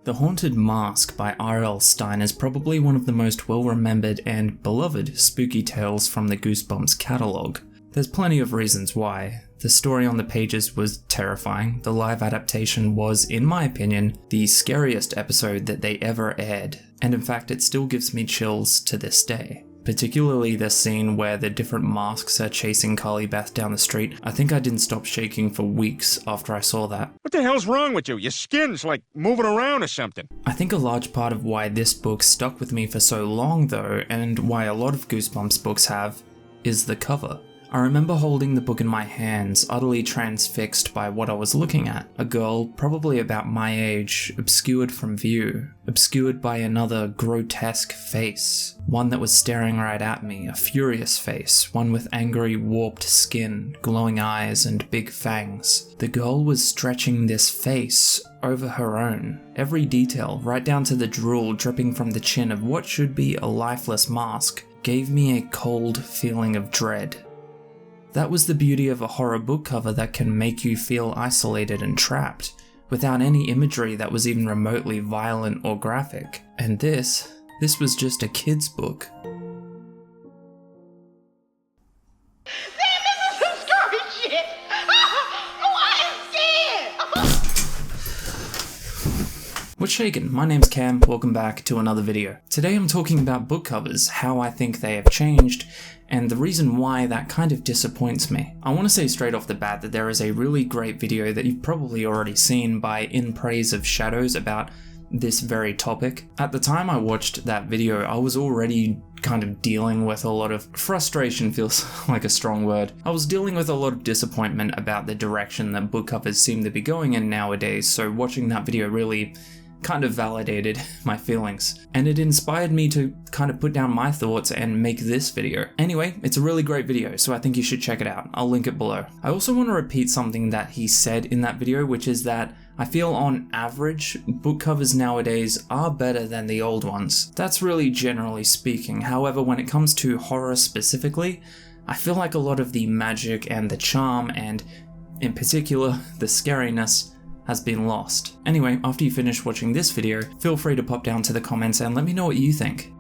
The Haunted Mask by R.L. Stine is probably one of the most well-remembered and beloved spooky tales from the Goosebumps catalogue. There's plenty of reasons why. The story on the pages was terrifying. The live adaptation was, in my opinion, the scariest episode that they ever aired, and in fact it still gives me chills to this day. Particularly the scene where the different masks are chasing Carly Beth down the street. I think I didn't stop shaking for weeks after I saw that. What the hell's wrong with you? Your skin's like moving around or something. I think a large part of why this book stuck with me for so long though, and why a lot of Goosebumps books have, is the cover. I remember holding the book in my hands, utterly transfixed by what I was looking at. A girl, probably about my age, obscured from view. Obscured by another grotesque face. One that was staring right at me, a furious face. One with angry, warped skin, glowing eyes, and big fangs. The girl was stretching this face over her own. Every detail, right down to the drool dripping from the chin of what should be a lifeless mask, gave me a cold feeling of dread. That was the beauty of a horror book cover that can make you feel isolated and trapped, without any imagery that was even remotely violent or graphic. And this was just a kid's book. What's shaking? My name's Cam, welcome back to another video. Today I'm talking about book covers, how I think they have changed, and the reason why that kind of disappoints me. I want to say straight off the bat that there is a really great video that you've probably already seen by In Praise of Shadows about this very topic. At the time I watched that video, I was already kind of dealing with a lot of frustration, feels like a strong word. I was dealing with a lot of disappointment about the direction that book covers seem to be going in nowadays, so watching that video really kind of validated my feelings, and it inspired me to kind of put down my thoughts and make this video. Anyway, it's a really great video, so I think you should check it out. I'll link it below. I also want to repeat something that he said in that video, which is that I feel on average, book covers nowadays are better than the old ones. That's really generally speaking. However, when it comes to horror specifically, I feel like a lot of the magic and the charm, and in particular, the scariness, has been lost. Anyway, after you finish watching this video, feel free to pop down to the comments and let me know what you think.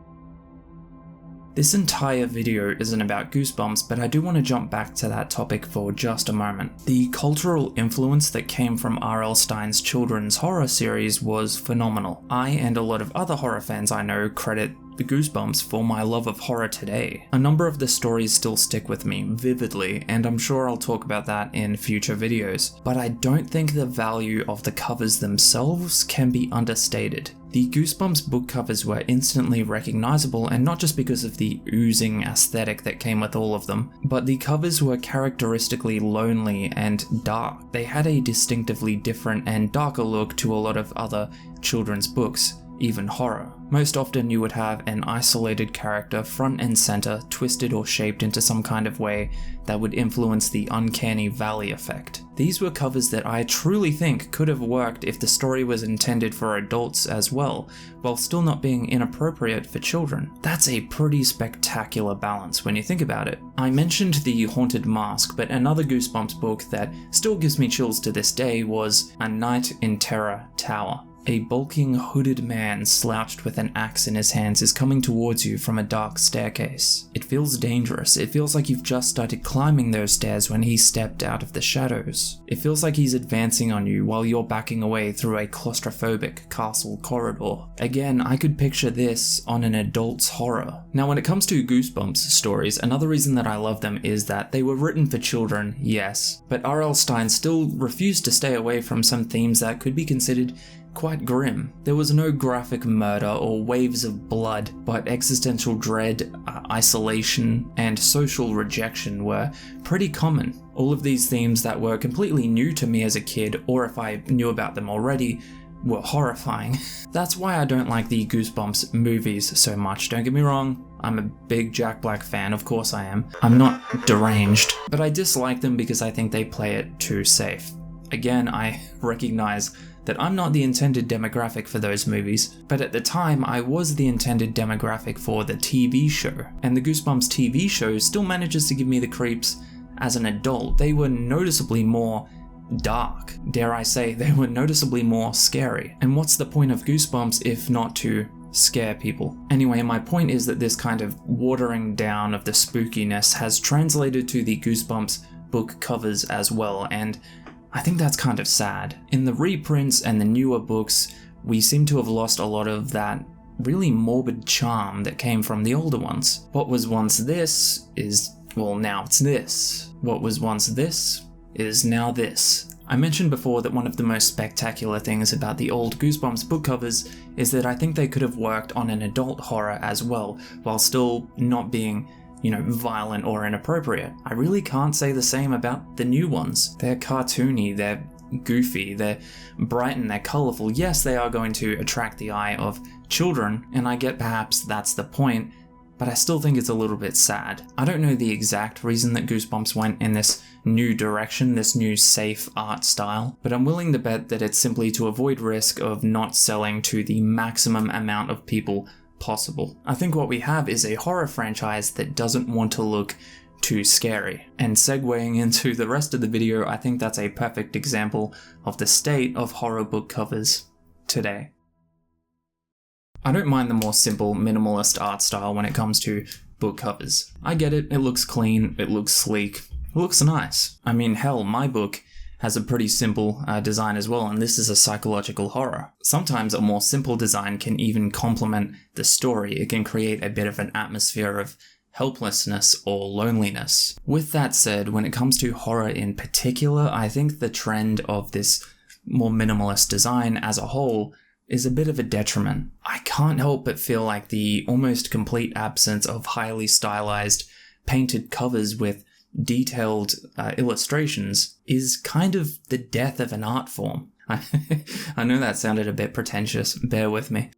This entire video isn't about Goosebumps, but I do want to jump back to that topic for just a moment. The cultural influence that came from R.L. Stine's children's horror series was phenomenal. I and a lot of other horror fans I know credit the Goosebumps for my love of horror today. A number of the stories still stick with me vividly, and I'm sure I'll talk about that in future videos, but I don't think the value of the covers themselves can be understated. The Goosebumps book covers were instantly recognizable, and not just because of the oozing aesthetic that came with all of them, but the covers were characteristically lonely and dark. They had a distinctively different and darker look to a lot of other children's books, even horror. Most often you would have an isolated character front and center, twisted or shaped into some kind of way that would influence the uncanny valley effect. These were covers that I truly think could have worked if the story was intended for adults as well, while still not being inappropriate for children. That's a pretty spectacular balance when you think about it. I mentioned The Haunted Mask, but another Goosebumps book that still gives me chills to this day was A Night in Terror Tower. A bulking, hooded man slouched with an axe in his hands is coming towards you from a dark staircase. It feels dangerous. It feels like you've just started climbing those stairs when he stepped out of the shadows. It feels like he's advancing on you while you're backing away through a claustrophobic castle corridor. Again, I could picture this on an adult's horror. Now, when it comes to Goosebumps stories, another reason that I love them is that they were written for children, yes, but R.L. Stine still refused to stay away from some themes that could be considered quite grim. There was no graphic murder or waves of blood, but existential dread, isolation, and social rejection were pretty common. All of these themes that were completely new to me as a kid, or if I knew about them already, were horrifying. That's why I don't like the Goosebumps movies so much. Don't get me wrong, I'm a big Jack Black fan, of course I am. I'm not deranged, but I dislike them because I think they play it too safe. Again, I recognize that I'm not the intended demographic for those movies, but at the time I was the intended demographic for the TV show, and the Goosebumps TV show still manages to give me the creeps as an adult. They were noticeably more dark. Dare I say, they were noticeably more scary. And what's the point of Goosebumps if not to scare people? Anyway, my point is that this kind of watering down of the spookiness has translated to the Goosebumps book covers as well, and I think that's kind of sad. In the reprints and the newer books, we seem to have lost a lot of that really morbid charm that came from the older ones. What was once this is, well, now it's this. What was once this is now this. I mentioned before that one of the most spectacular things about the old Goosebumps book covers is that I think they could have worked on an adult horror as well, while still not being, violent or inappropriate. I really can't say the same about the new ones. They're cartoony, they're goofy, they're bright and they're colourful. Yes, they are going to attract the eye of children, and I get perhaps that's the point, but I still think it's a little bit sad. I don't know the exact reason that Goosebumps went in this new direction, this new safe art style, but I'm willing to bet that it's simply to avoid risk of not selling to the maximum amount of people possible. I think what we have is a horror franchise that doesn't want to look too scary. And segueing into the rest of the video, I think that's a perfect example of the state of horror book covers today. I don't mind the more simple, minimalist art style when it comes to book covers. I get it, it looks clean, it looks sleek, it looks nice. I mean, hell, my book has a pretty simple design as well, and this is a psychological horror. Sometimes a more simple design can even complement the story. It can create a bit of an atmosphere of helplessness or loneliness. With that said, when it comes to horror in particular, I think the trend of this more minimalist design as a whole is a bit of a detriment. I can't help but feel like the almost complete absence of highly stylized painted covers with detailed illustrations is kind of the death of an art form. I know that sounded a bit pretentious, bear with me.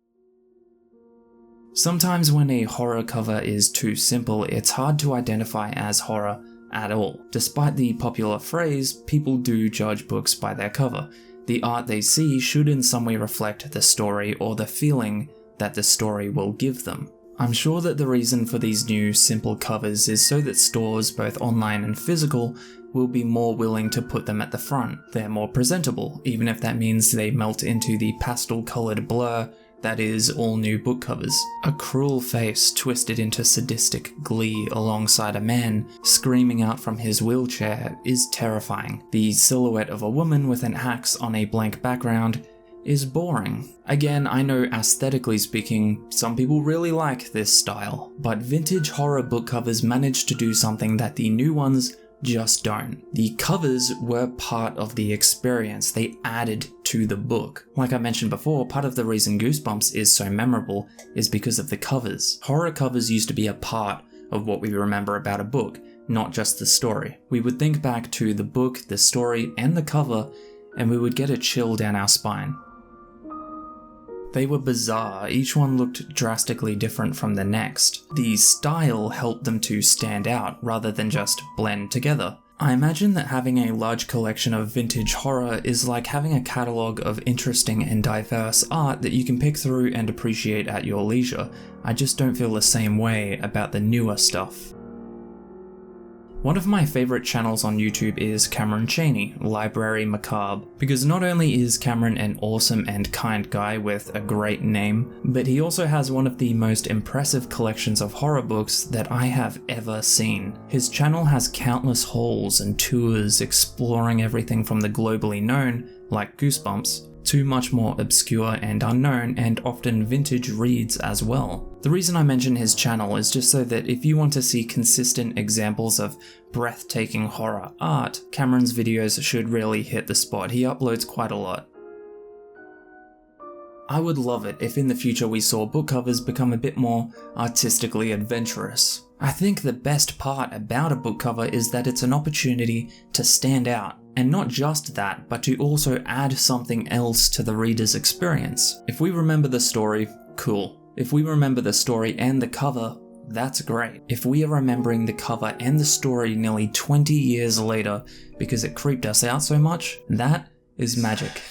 Sometimes when a horror cover is too simple, it's hard to identify as horror at all. Despite the popular phrase, people do judge books by their cover. The art they see should in some way reflect the story or the feeling that the story will give them. I'm sure that the reason for these new simple covers is so that stores, both online and physical, will be more willing to put them at the front. They're more presentable, even if that means they melt into the pastel-coloured blur that is all new book covers. A cruel face twisted into sadistic glee alongside a man screaming out from his wheelchair is terrifying. The silhouette of a woman with an axe on a blank background is boring. Again, I know aesthetically speaking, some people really like this style, but vintage horror book covers managed to do something that the new ones just don't. The covers were part of the experience, they added to the book. Like I mentioned before, part of the reason Goosebumps is so memorable is because of the covers. Horror covers used to be a part of what we remember about a book, not just the story. We would think back to the book, the story, and the cover, and we would get a chill down our spine. They were bizarre, each one looked drastically different from the next. The style helped them to stand out rather than just blend together. I imagine that having a large collection of vintage horror is like having a catalogue of interesting and diverse art that you can pick through and appreciate at your leisure. I just don't feel the same way about the newer stuff. One of my favourite channels on YouTube is Cameron Chaney, Library Macabre, because not only is Cameron an awesome and kind guy with a great name, but he also has one of the most impressive collections of horror books that I have ever seen. His channel has countless hauls and tours exploring everything from the globally known, like Goosebumps, to much more obscure and unknown and often vintage reads as well. The reason I mention his channel is just so that if you want to see consistent examples of breathtaking horror art, Cameron's videos should really hit the spot. He uploads quite a lot. I would love it if in the future we saw book covers become a bit more artistically adventurous. I think the best part about a book cover is that it's an opportunity to stand out. And not just that, but to also add something else to the reader's experience. If we remember the story, cool. If we remember the story and the cover, that's great. If we are remembering the cover and the story nearly 20 years later because it creeped us out so much, that is magic.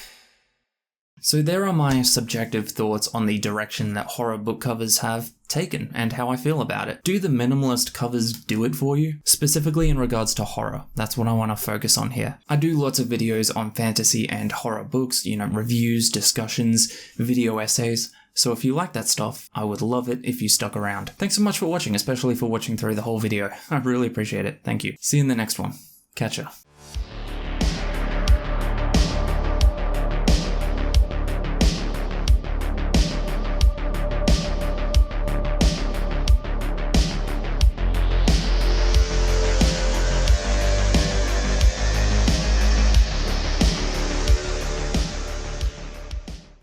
So there are my subjective thoughts on the direction that horror book covers have taken and how I feel about it. Do the minimalist covers do it for you? Specifically in regards to horror, that's what I want to focus on here. I do lots of videos on fantasy and horror books, reviews, discussions, video essays. So if you like that stuff, I would love it if you stuck around. Thanks so much for watching, especially for watching through the whole video. I really appreciate it. Thank you. See you in the next one. Catch ya.